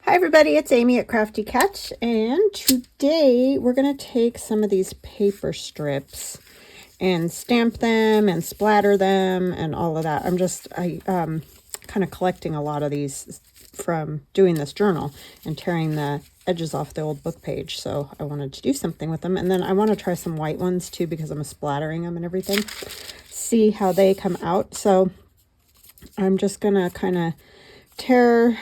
Hi everybody, it's Amy at Crafty Catch, and today we're going to take some of these paper strips and stamp them and splatter them and all of that. I kind of collecting a lot of these from doing this journal and tearing the edges off the old book page, so I wanted to do something with them. And then I want to try some white ones too because I'm splattering them and everything. See how they come out. So I'm just going to kind of tear...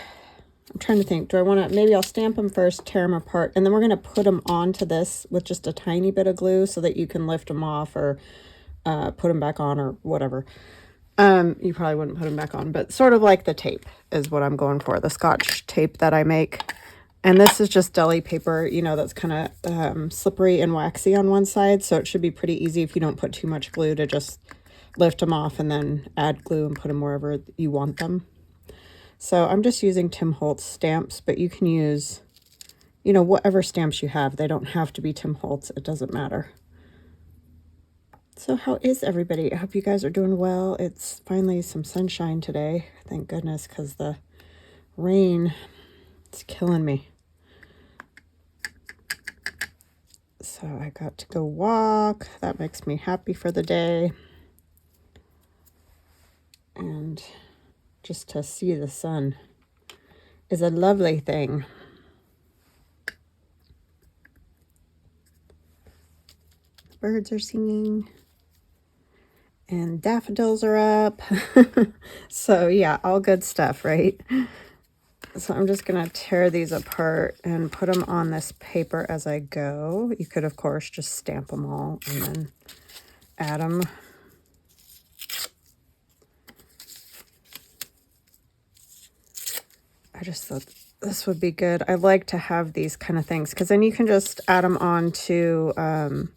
I'm trying to think, do I want to, maybe I'll stamp them first, tear them apart, and then we're going to put them onto this with just a tiny bit of glue so that you can lift them off or put them back on or whatever. You probably wouldn't put them back on, but sort of like the tape is what I'm going for, the Scotch tape that I make. And this is just deli paper, you know, that's kind of slippery and waxy on one side, so it should be pretty easy if you don't put too much glue to just lift them off and then add glue and put them wherever you want them. So I'm just using Tim Holtz stamps, but you can use, you know, whatever stamps you have. They don't have to be Tim Holtz. It doesn't matter. So how is everybody? I hope you guys are doing well. It's finally some sunshine today. Thank goodness, because the rain, it's killing me. So I got to go walk. That makes me happy for the day. And just to see the sun is a lovely thing. Birds are singing and daffodils are up. So yeah, all good stuff, right? So I'm just gonna tear these apart and put them on this paper as I go. You could of course just stamp them all and then add them. I just thought this would be good. I like to have these kind of things because then you can just add them on to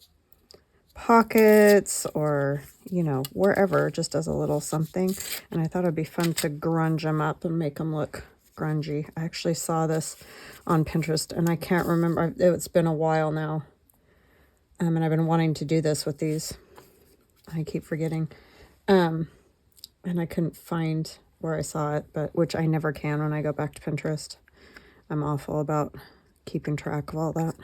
pockets or, you know, wherever, just as a little something. And I thought it'd be fun to grunge them up and make them look grungy. I actually saw this on Pinterest and I can't remember. It's been a while now. And I've been wanting to do this with these. I keep forgetting. And I couldn't find where I saw it, but which I never can when I go back to Pinterest. I'm awful about keeping track of all that.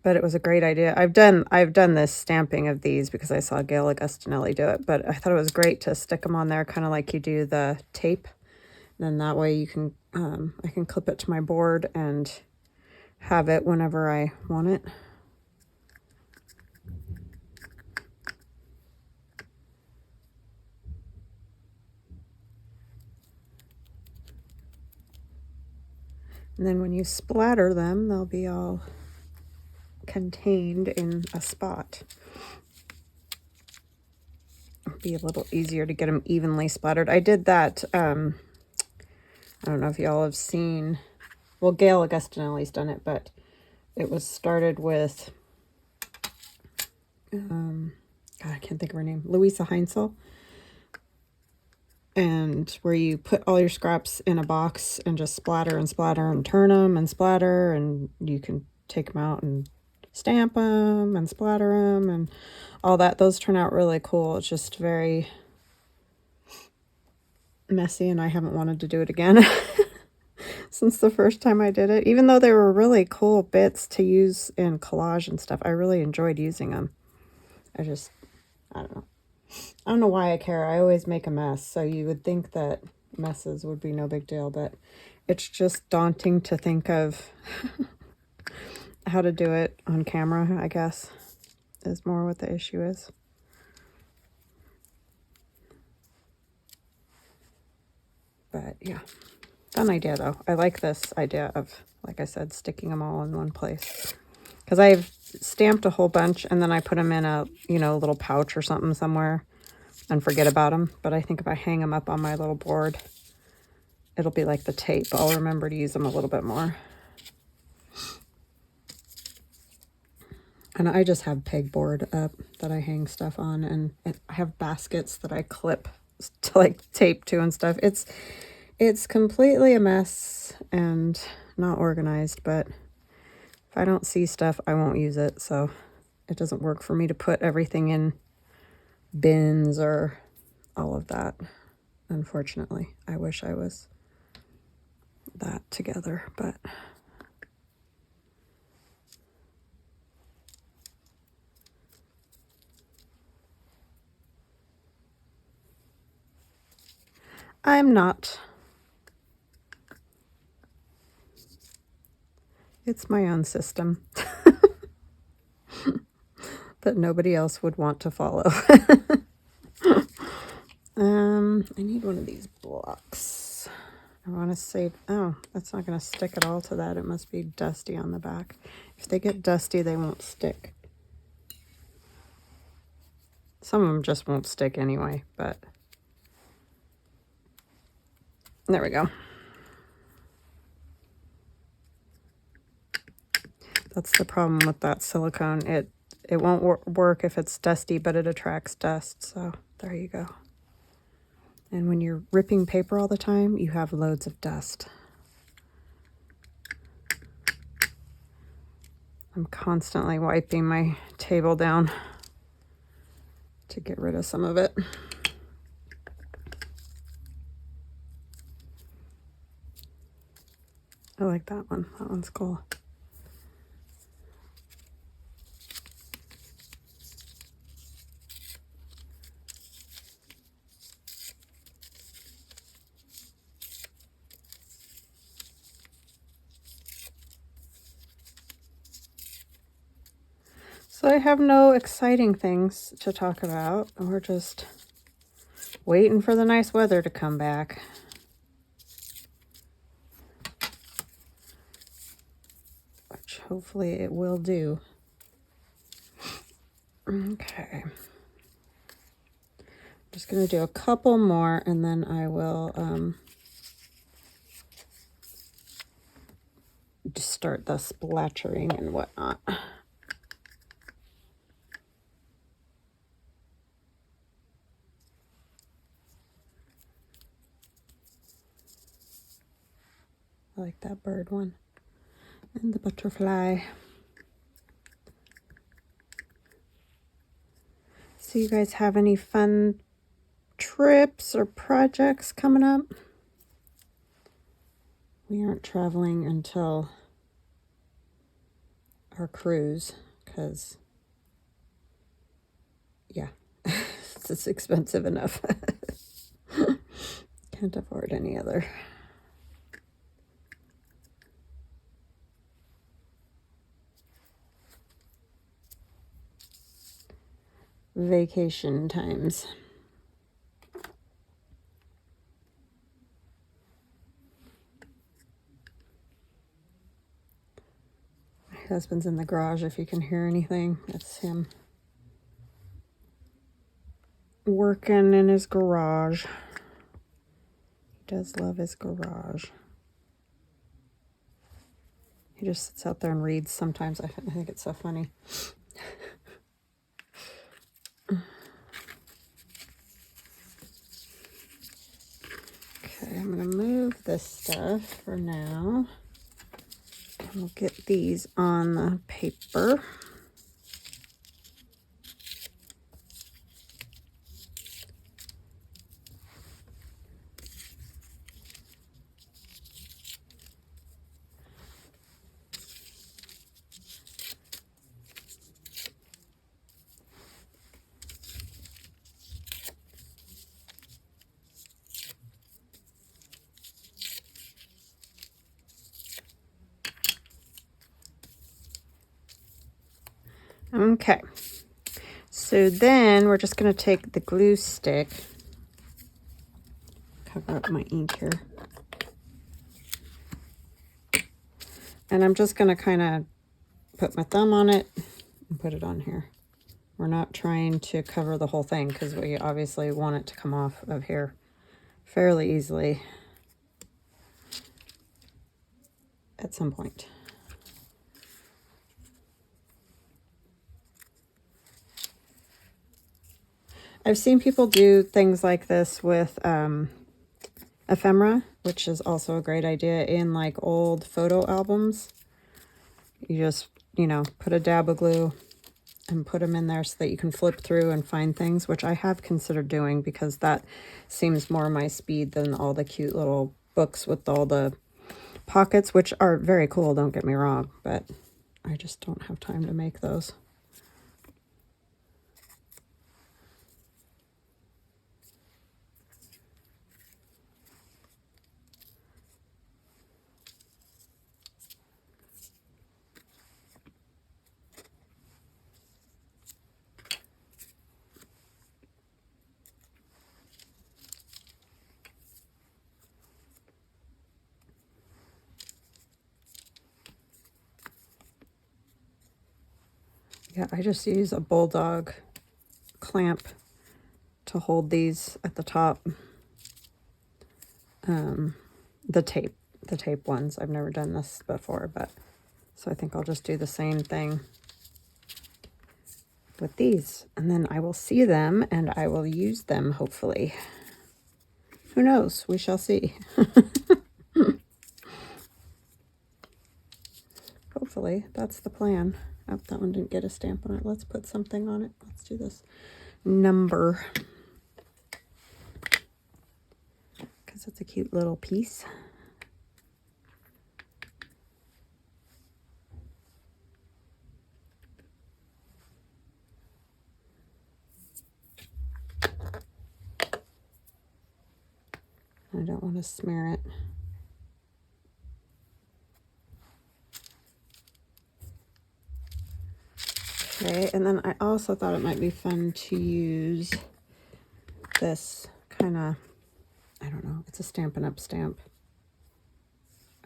But it was a great idea. I've done this stamping of these because I saw Gail Augustinelli do it, but I thought it was great to stick them on there kind of like you do the tape. And then that way you can I can clip it to my board and have it whenever I want it. And then when you splatter them, they'll be all contained in a spot. It'll be a little easier to get them evenly splattered. I did that, I don't know if y'all have seen, well, Gail Augustinelli's done it, but it was started with, God, I can't think of her name, Louisa Heinzel. And where you put all your scraps in a box and just splatter and splatter and turn them and splatter, and you can take them out and stamp them and splatter them and all that. Those turn out really cool. It's just very messy and I haven't wanted to do it again since the first time I did it. Even though they were really cool bits to use in collage and stuff, I really enjoyed using them. I don't know. I don't know why I care. I always make a mess, so you would think that messes would be no big deal, but it's just daunting to think of how to do it on camera, I guess, is more what the issue is. But yeah, fun idea though. I like this idea of, like I said, sticking them all in one place. Because I've stamped a whole bunch and then I put them in a, you know, little pouch or something somewhere and forget about them. But I think if I hang them up on my little board, it'll be like the tape. I'll remember to use them a little bit more. And I just have pegboard up that I hang stuff on, and I have baskets that I clip to like tape to and stuff. It's completely a mess and not organized, but if I don't see stuff, I won't use it. So it doesn't work for me to put everything in bins or all of that. unfortunately. I wish I was that together, but I'm not. It's my own system that nobody else would want to follow. I need one of these blocks. I want to save, oh, that's not going to stick at all to that. It must be dusty on the back. If they get dusty, they won't stick. Some of them just won't stick anyway, but there we go. That's the problem with that silicone. It won't work if it's dusty, but it attracts dust. So there you go. And when you're ripping paper all the time, you have loads of dust. I'm constantly wiping my table down to get rid of some of it. I like that one. That one's cool. So I have no exciting things to talk about. We're just waiting for the nice weather to come back. Which hopefully it will do. Okay. Just going to do a couple more and then I will just start the splattering and whatnot. I like that bird one. And the butterfly. So you guys have any fun trips or projects coming up? We aren't traveling until our cruise because, yeah, it's expensive enough. Can't afford any other. Vacation times. My husband's in the garage. If you can hear anything, that's him working in his garage. He does love his garage. He just sits out there and reads sometimes. I think it's so funny. Okay, I'm going to move this stuff for now. And we'll get these on the paper. Okay, so then we're just going to take the glue stick, cover up my ink here, and I'm just going to kind of put my thumb on it and put it on here. We're not trying to cover the whole thing because we obviously want it to come off of here fairly easily at some point. I've seen people do things like this with ephemera, which is also a great idea in like old photo albums. You just, you know, put a dab of glue and put them in there so that you can flip through and find things, which I have considered doing because that seems more my speed than all the cute little books with all the pockets, which are very cool, don't get me wrong, but I just don't have time to make those. Yeah, I just use a bulldog clamp to hold these at the top. The tape ones. I've never done this before, but so I think I'll just do the same thing with these, and then I will see them and I will use them, hopefully. Who knows? We shall see. Hopefully, that's the plan. Oh, that one didn't get a stamp on it. Let's put something on it. Let's do this number, because it's a cute little piece. I don't want to smear it. Okay, and then I also thought it might be fun to use this kind of, I don't know, it's a Stampin' Up! Stamp.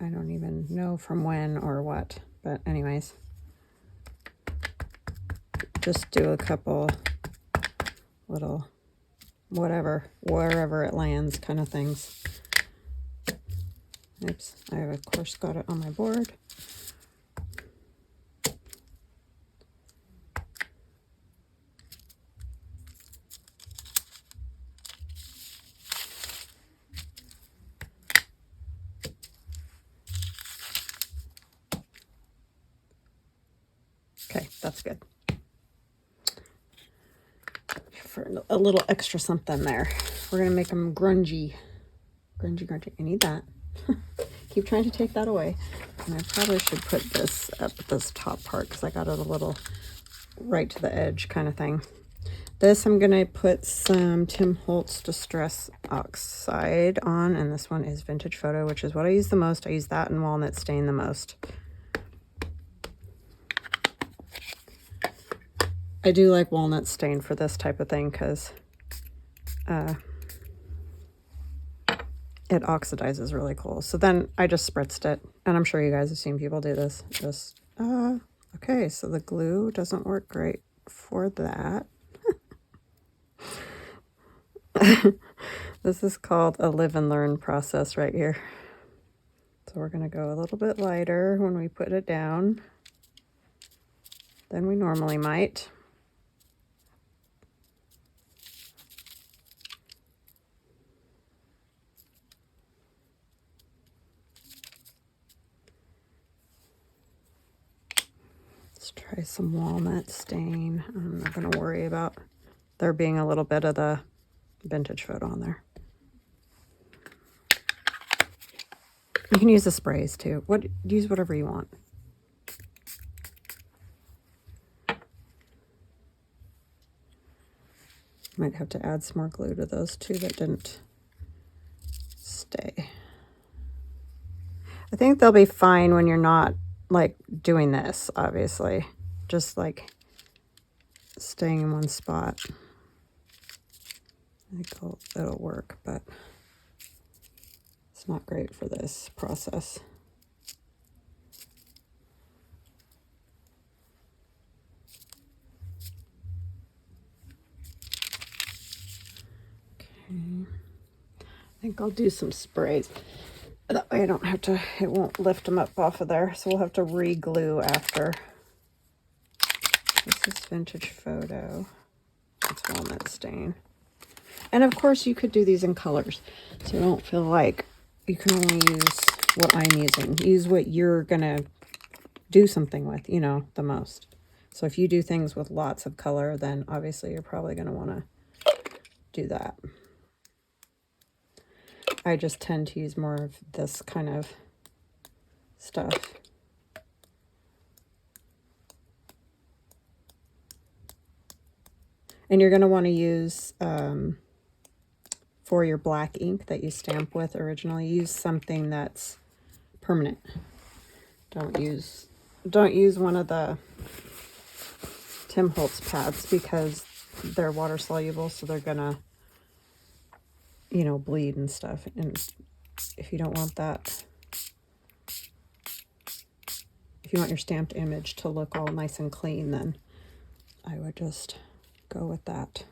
I don't even know from when or what, but anyways. Just do a couple little whatever, wherever it lands kind of things. Oops, I have of course got it on my board. Okay, that's good. For a little extra something there. We're going to make them grungy. Grungy, grungy. I need that. Keep trying to take that away. And I probably should put this up this top part because I got it a little right to the edge kind of thing. This I'm going to put some Tim Holtz Distress Oxide on, and this one is Vintage Photo, which is what I use the most. I use that and Walnut Stain the most. I do like Walnut Stain for this type of thing because it oxidizes really cool. So then I just spritzed it, and I'm sure you guys have seen people do this. Just, okay, so the glue doesn't work great for that. This is called a live and learn process right here. So we're going to go a little bit lighter when we put it down than we normally might. Let's try some Walnut Stain. I'm not going to worry about there being a little bit of the Vintage Photo on there. You can use the sprays too. Use whatever you want. Might have to add some more glue to those two that didn't stay. I think they'll be fine when you're not like doing this, obviously. Just like staying in one spot. I think it'll work, but it's not great for this process. Okay. I think I'll do some sprays. That way I don't have to, it won't lift them up off of there, so we'll have to re-glue after. This is Vintage Photo. It's Walnut Stain. And of course you could do these in colors, so you don't feel like you can only use what I'm using. Use what you're gonna do something with, you know, the most. So if you do things with lots of color, then obviously you're probably going to want to do that. I just tend to use more of this kind of stuff. And you're going to want to use, for your black ink that you stamp with originally, use something that's permanent. Don't use one of the Tim Holtz pads because they're water soluble, so they're gonna, you know, bleed and stuff. And if you don't want that, if you want your stamped image to look all nice and clean, then I would just go with that.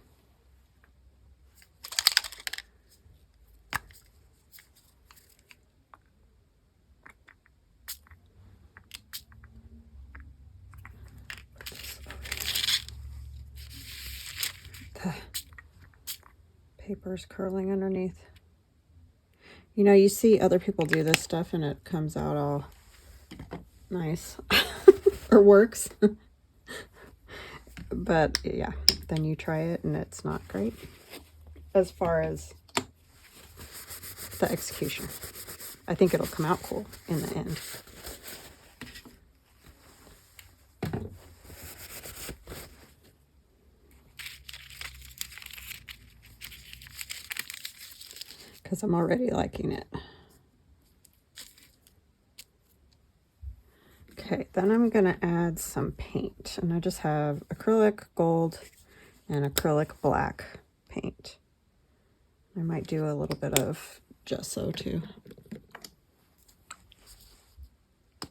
The paper's curling underneath. You know, you see other people do this stuff and it comes out all nice or works. But yeah, then you try it and it's not great as far as the execution. I think it'll come out cool in the end. Because I'm already liking it. Okay, then I'm going to add some paint. And I just have acrylic gold and acrylic black paint. I might do a little bit of gesso too. I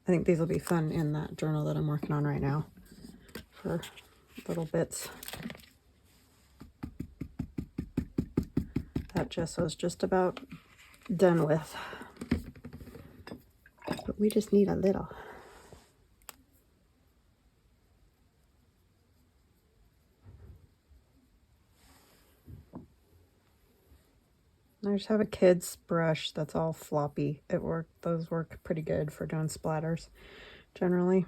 think these will be fun in that journal that I'm working on right now for little bits. That gesso is just about done with. But we just need a little. I just have a kid's brush that's all floppy. Those work pretty good for doing splatters generally.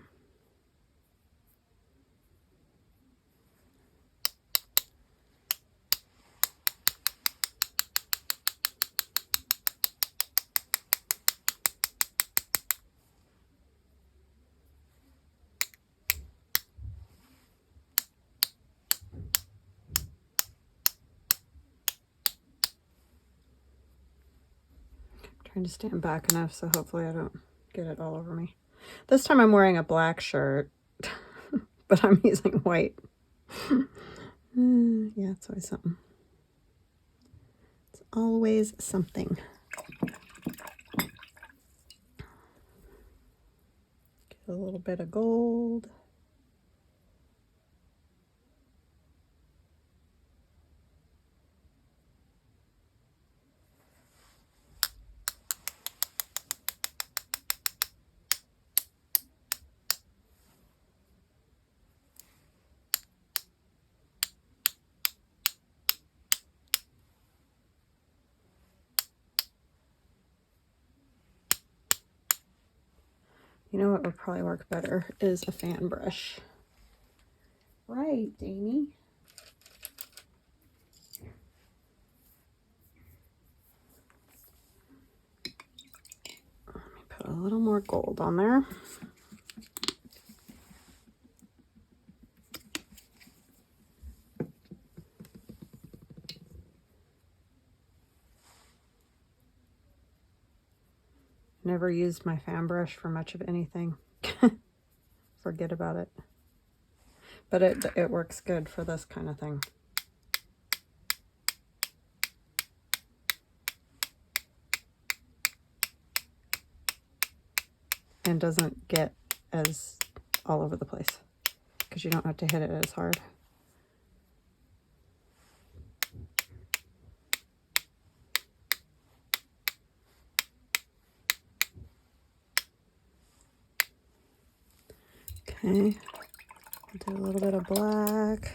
Trying to stand back enough so hopefully I don't get it all over me. This time I'm wearing a black shirt, but I'm using white. Yeah, it's always something. It's always something. Get a little bit of gold. You know what would probably work better is a fan brush. Right, Amy? Let me put a little more gold on there. Never used my fan brush for much of anything. Forget about it. But it works good for this kind of thing. And doesn't get as all over the place because you don't have to hit it as hard. Okay, do a little bit of black.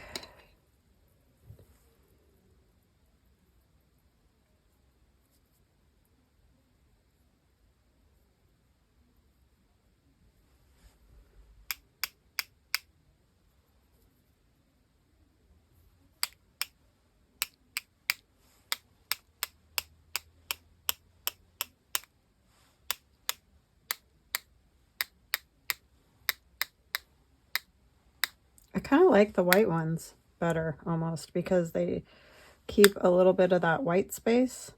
kind of like the white ones better almost because they keep a little bit of that white space.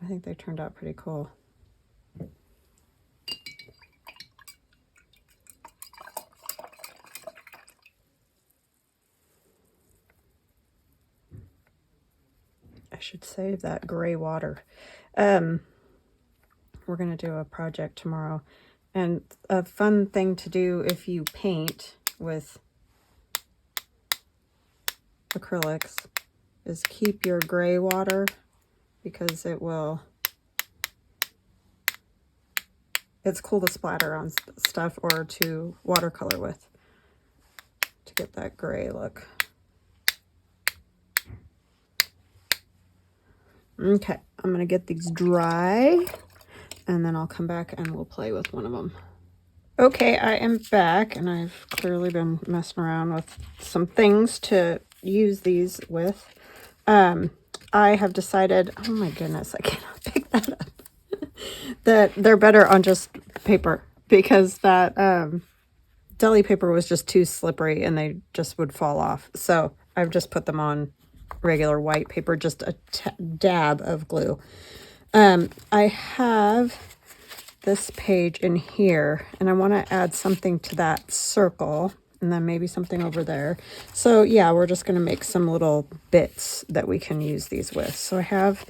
I think they turned out pretty cool. I should save that gray water. We're going to do a project tomorrow. And a fun thing to do if you paint with acrylics is keep your gray water, because it's cool to splatter on stuff or to watercolor with to get that gray look. Okay, I'm going to get these dry and then I'll come back and we'll play with one of them. Okay, I am back and I've clearly been messing around with some things to use these with. I have decided, oh my goodness, I cannot pick that up, that they're better on just paper, because that deli paper was just too slippery and they just would fall off. So I've just put them on regular white paper, just a dab of glue. I have this page in here and I want to add something to that circle and then maybe something over there. So yeah, we're just going to make some little bits that we can use these with. So I have,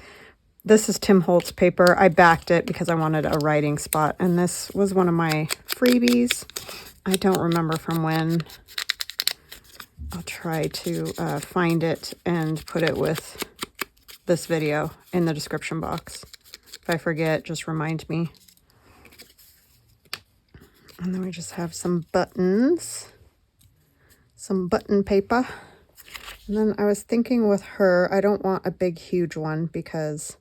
this is Tim Holtz paper. I backed it because I wanted a writing spot, and this was one of my freebies. I don't remember from when. I'll try to find it and put it with this video in the description box. If I forget, just remind me. And then we just have some buttons, some button paper. And then I was thinking with her, I don't want a big, huge one because,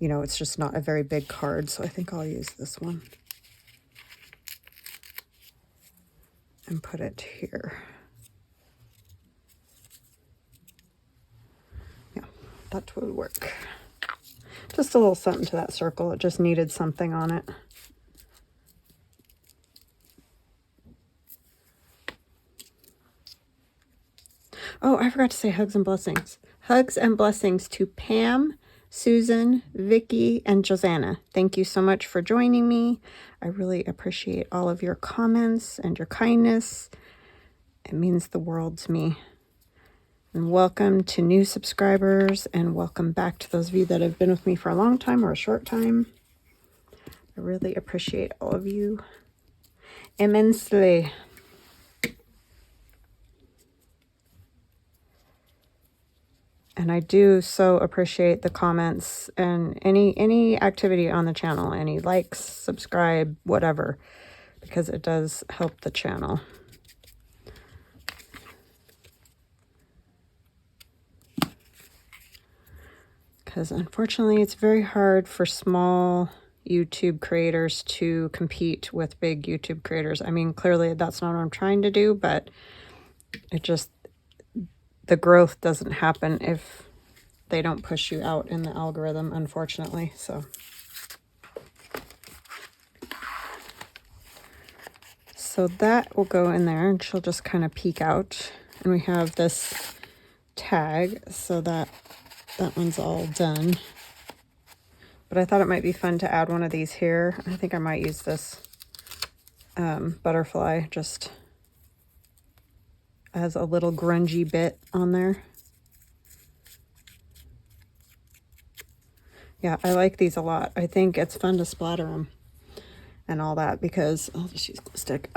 you know, it's just not a very big card. So I think I'll use this one and put it here. Yeah, that would work. Just a little something to that circle. It just needed something on it. Oh, I forgot to say hugs and blessings. Hugs and blessings to Pam, Susan, Vicky, and Josanna. Thank you so much for joining me. I really appreciate all of your comments and your kindness. It means the world to me. And welcome to new subscribers, and welcome back to those of you that have been with me for a long time or a short time. I really appreciate all of you immensely. And I do so appreciate the comments and any activity on the channel, any likes, subscribe, whatever, because it does help the channel. Because unfortunately, it's very hard for small YouTube creators to compete with big YouTube creators. I mean, clearly that's not what I'm trying to do, but it just, the growth doesn't happen if they don't push you out in the algorithm, unfortunately. So that will go in there, and she'll just kind of peek out. And we have this tag, so that one's all done. But I thought it might be fun to add one of these here. I think I might use this butterfly just as a little grungy bit on there. Yeah, I like these a lot. I think it's fun to splatter them and all that because I'll just use glue stick.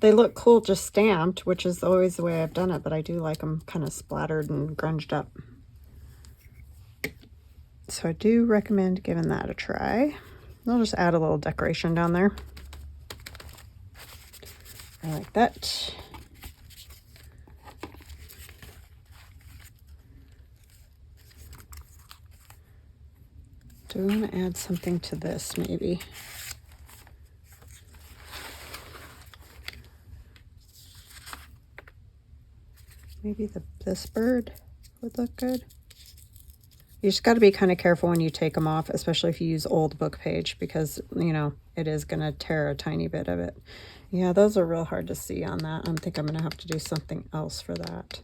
They look cool just stamped, which is always the way I've done it, but I do like them kind of splattered and grunged up. So I do recommend giving that a try. I'll just add a little decoration down there. I like that. Do I want to add something to this maybe? Maybe this bird would look good. You just got to be kind of careful when you take them off, especially if you use old book page, because, you know, it is going to tear a tiny bit of it. Yeah, those are real hard to see on that. I think I'm going to have to do something else for that.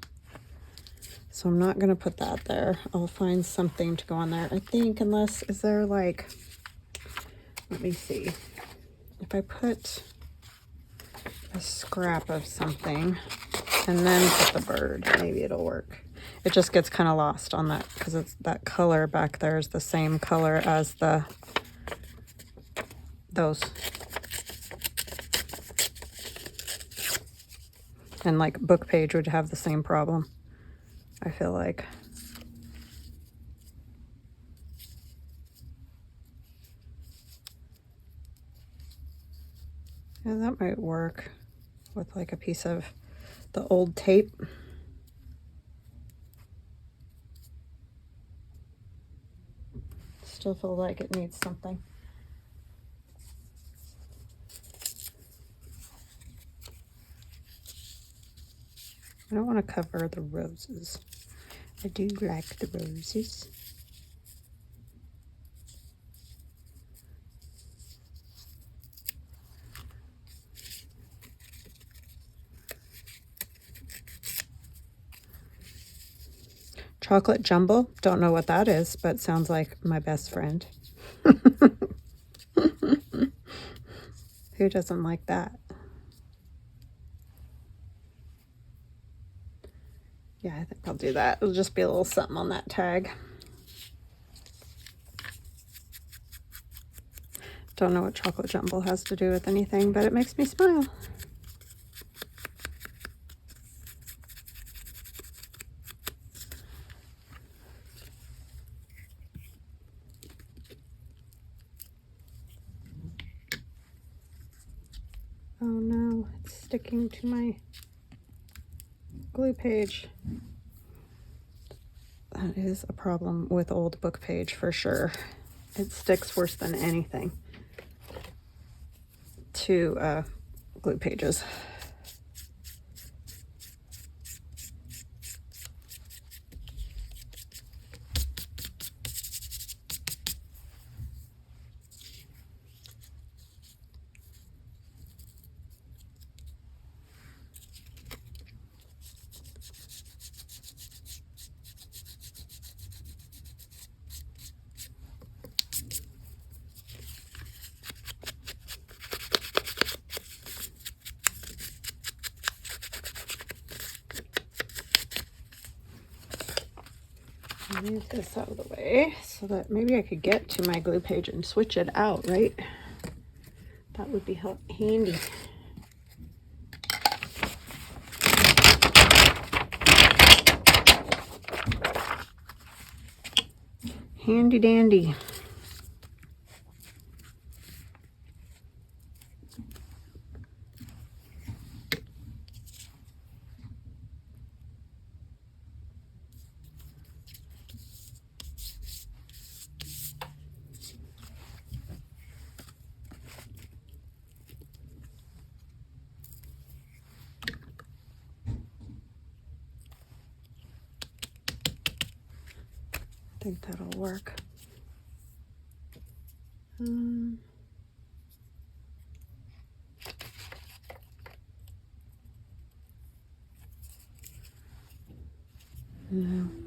So I'm not going to put that there. I'll find something to go on there. I think, unless, is there like, let me see. If I put a scrap of something and then put the bird, maybe it'll work. It just gets kind of lost on that because it's that color back there is the same color as those. And like book page would have the same problem, I feel like. Yeah, that might work with like a piece of the old tape. Still feel like it needs something. I don't want to cover the roses. I do like the roses. Chocolate jumble. Don't know what that is, but sounds like my best friend. Who doesn't like that? Yeah, I think I'll do that. It'll just be a little something on that tag. Don't know what chocolate jumble has to do with anything, but it makes me smile. Oh no, it's sticking to my glue page. That is a problem with old book page for sure. It sticks worse than anything to glue pages. Move this out of the way so that maybe I could get to my glue page and switch it out, right? That would be handy. Handy dandy. I think that'll work. No,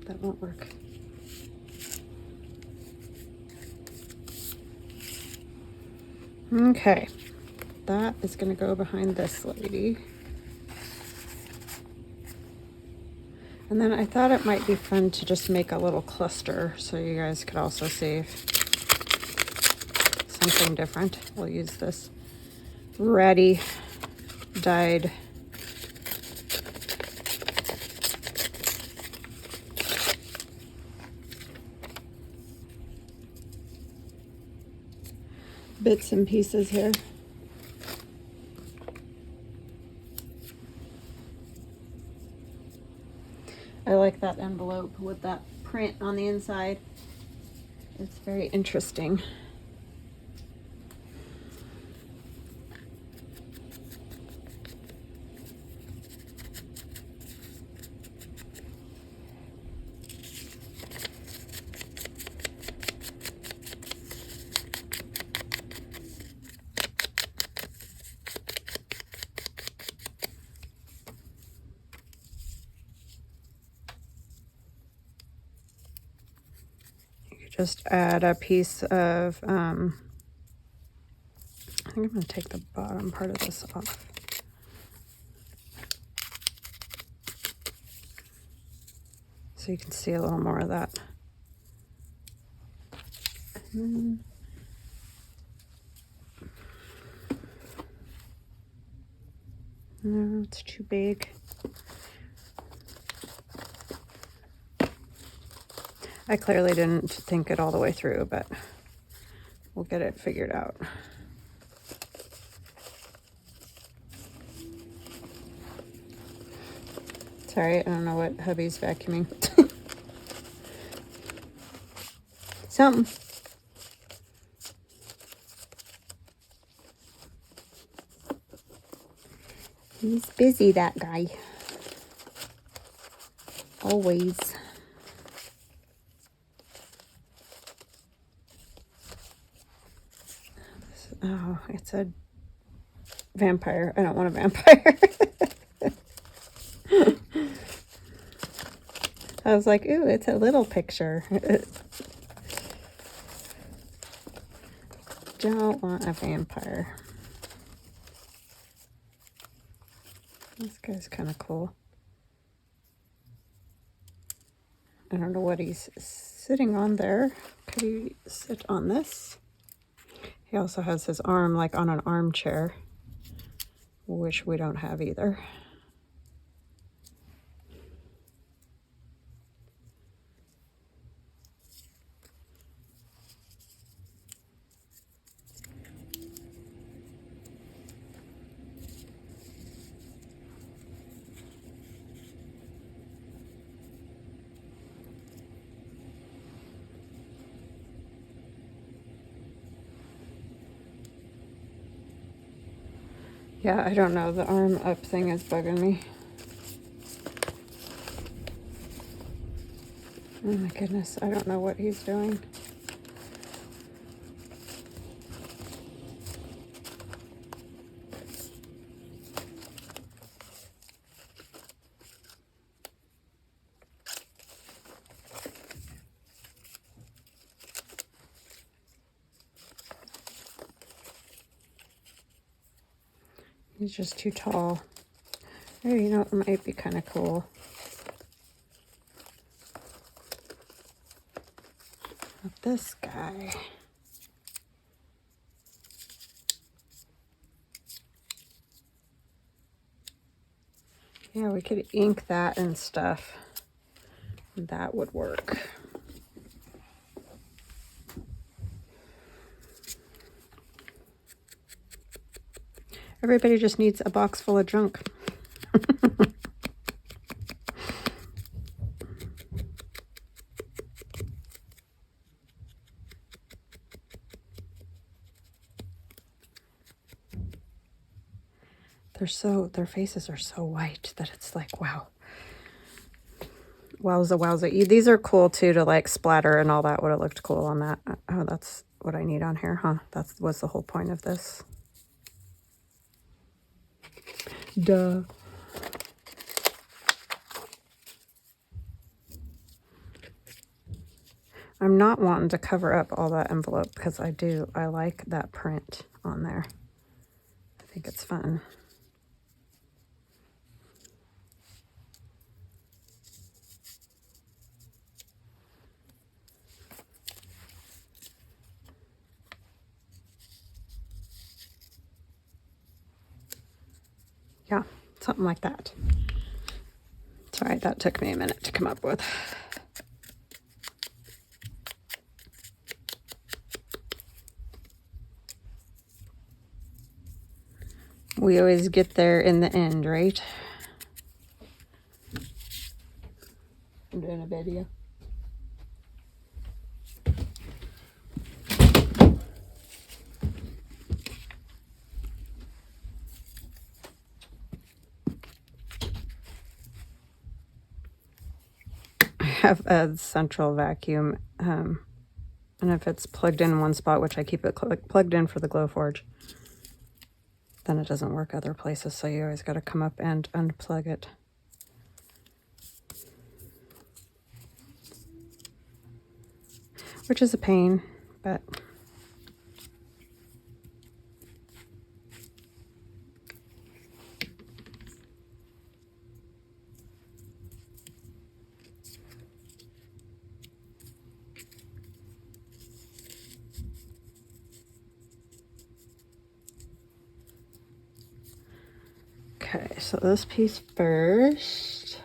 that won't work. Okay, that is going to go behind this lady. And then I thought it might be fun to just make a little cluster so you guys could also see something different. We'll use this ready dyed bits and pieces here. I like that envelope with that print on the inside. It's very interesting. just add a piece of, I think I'm going to take the bottom part of this off. So you can see a little more of that. No, it's too big. I clearly didn't think it all the way through, but we'll get it figured out. Sorry, I don't know what hubby's vacuuming. Something. He's busy, that guy. Always. Oh, it's a vampire. I don't want a vampire. I was like, ooh, it's a little picture. Don't want a vampire. This guy's kind of cool. I don't know what he's sitting on there. Could he sit on this? He also has his arm like on an armchair, which we don't have either. Yeah, I don't know. The arm up thing is bugging me. Oh my goodness, I don't know what he's doing. He's just too tall. Oh, you know, it might be kind of cool. With this guy. Yeah, we could ink that and stuff. That would work. Everybody just needs a box full of junk. Their faces are so white that it's like, wow. Wowza, wowza. These are cool too to like splatter and all that. Would have looked cool on that. Oh, that's what I need on here, huh? That was the whole point of this. Duh. I'm not wanting to cover up all that envelope because I like that print on there. I think it's fun. Yeah, something like that. Sorry, that took me a minute to come up with. We always get there in the end, right? I'm doing a video. I have a central vacuum, and if it's plugged in one spot, which I keep it plugged in for the Glowforge, then it doesn't work other places, so you always got to come up and unplug it. which is a pain, but okay, so this piece first.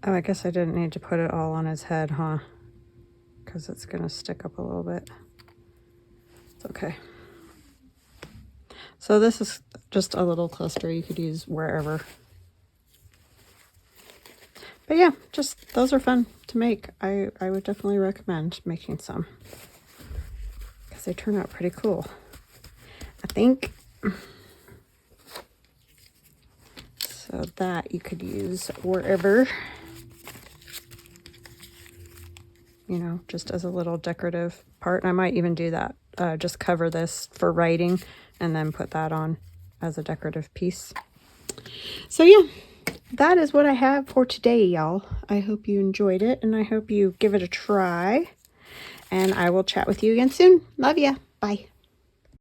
Oh, I guess I didn't need to put it all on his head, huh? Because it's going to stick up a little bit. It's okay. So this is just a little cluster you could use wherever. But yeah, just those are fun to make. I would definitely recommend making some, because they turn out pretty cool. I think so that you could use wherever, you know, just as a little decorative part. And I might even do that, just cover this for writing and then put that on as a decorative piece. So yeah, that is what I have for today, y'all. I hope you enjoyed it, and I hope you give it a try, and I will chat with you again soon. Love ya. Bye.